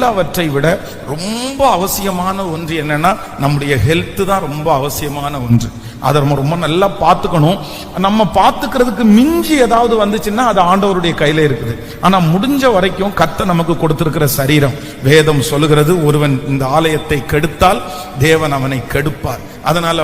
எல்லாவற்றை விட ரொம்ப அவசியமான ஒன்று என்னன்னா நம்முடைய ஹெல்த் தான் ரொம்ப அவசியமான ஒன்று. அதை நம்ம ரொம்ப நல்லா பார்த்துக்கணும். நம்ம பார்த்துக்கிறதுக்கு மிஞ்சி ஏதாவது வந்துச்சுன்னா அது ஆண்டவருடைய கையில இருக்குது. ஆனா முடிஞ்ச வரைக்கும் கர்த்தர் நமக்கு கொடுத்திருக்கிற சரீரம், வேதம் சொல்லுகிறது, ஒருவன் இந்த ஆலயத்தை கெடுத்தால் தேவன் அவனை கெடுப்பார். அதனால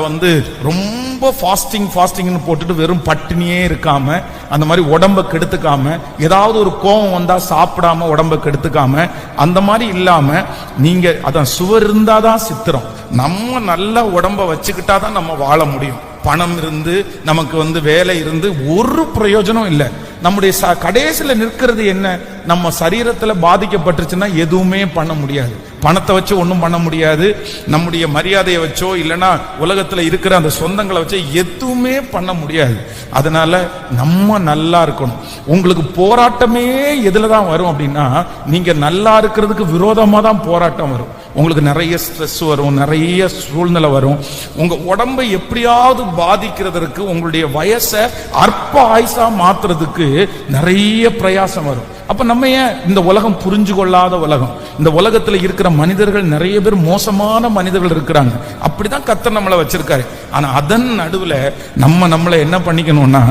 ரொம்ப ஃபாஸ்டிங்னு போட்டுட்டு வெறும் பட்டினியே இருக்காம, அந்த மாதிரி உடம்ப கெடுத்துக்காம, ஏதாவது ஒரு கோபம் வந்தா சாப்பிடாம உடம்ப கெடுத்துக்காம, அந்த மாதிரி இல்லாம நீங்க அதான் சுவர் இருந்தாதான் சித்திரம். நம்ம நல்ல உடம்ப வச்சுக்கிட்டாதான் நம்ம வாழ முடியும். பணம் இருந்து நமக்கு வேலை இருந்து ஒரு பிரயோஜனம் இல்லை. நம்முடைய கடைசியில் நிற்கிறது என்ன? நம்ம சரீரத்துல பாதிக்கப்பட்டுச்சுன்னா எதுவுமே பண்ண முடியாது. பணத்தை வச்சு ஒன்றும் பண்ண முடியாது. நம்முடைய மரியாதையை வச்சோ இல்லைன்னா உலகத்துல இருக்கிற அந்த சொந்தங்களை வச்சோ எதுவுமே பண்ண முடியாது. அதனால நம்ம நல்லா இருக்கணும். உங்களுக்கு போராட்டமே எதுல தான் வரும் அப்படின்னா, நீங்க நல்லா இருக்கிறதுக்கு விரோதமா தான் போராட்டம் வரும். உங்களுக்கு நிறைய ஸ்ட்ரெஸ் வரும், நிறைய சூழ்நிலை வரும். உங்க உடம்பை எப்படியாவது பாதிக்கிறதுக்கு, உங்களுடைய வயசை அற்ப ஆயுசா மாத்துறதுக்கு நிறைய பிரயாசம் வரும். அப்ப நம்ம ஏன் இந்த உலகம் புரிஞ்சு கொள்ளாத உலகம்? இந்த உலகத்துல இருக்கிற மனிதர்கள் நிறைய பேர் மோசமான மனிதர்கள் இருக்கிறாங்க. அப்படிதான் கர்த்தர் நம்மளை வச்சிருக்காரு. ஆனா அதன் நடுவுல நம்மளை என்ன பண்ணிக்கணும்னா,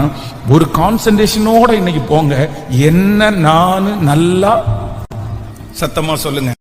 ஒரு கான்சென்ட்ரேஷனோட இன்னைக்கு போங்க. என்ன நான் நல்லா சத்தமா சொல்லுங்க.